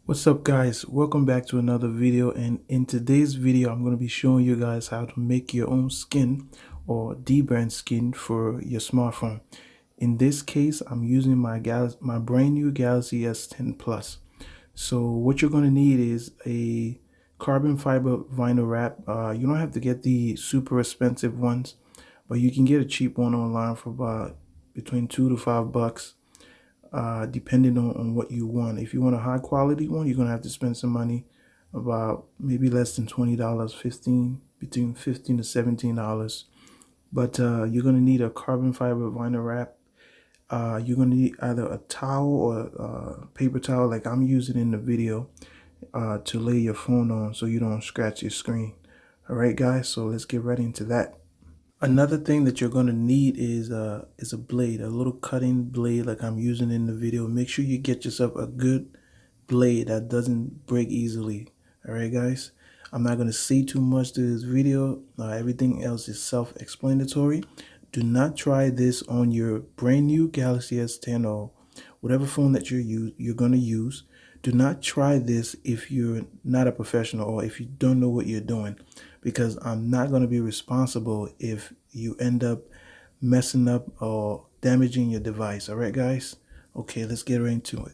What's up guys, welcome back to another video, and in today's video I'm going to be showing you guys how to make your own skin or Dbrand skin for your smartphone. In this case I'm using my brand new Galaxy S10 Plus. So what you're going to need is a carbon fiber vinyl wrap. You don't have to get the super expensive ones, but you can get a cheap one online for about between $2 to $5. Depending on what you want. If you want a high quality one, you're gonna have to spend some money, about maybe less than $20, between $15 to $17. But you're gonna need a carbon fiber vinyl wrap. You're gonna need either a towel or a paper towel, like I'm using in the video, to lay your phone on so you don't scratch your screen. All right, guys. So let's get right into that. Another thing that you're going to need is a blade, a little cutting blade like I'm using in the video. Make sure you get yourself a good blade that doesn't break easily. All right, guys. I'm not going to say too much to this video. Everything else is self-explanatory. Do not try this on your brand new Galaxy S10 or whatever phone that you're going to use. Do not try this if you're not a professional or if you don't know what you're doing, because I'm not going to be responsible if you end up messing up or damaging your device. All right, guys? Okay, let's get right into it.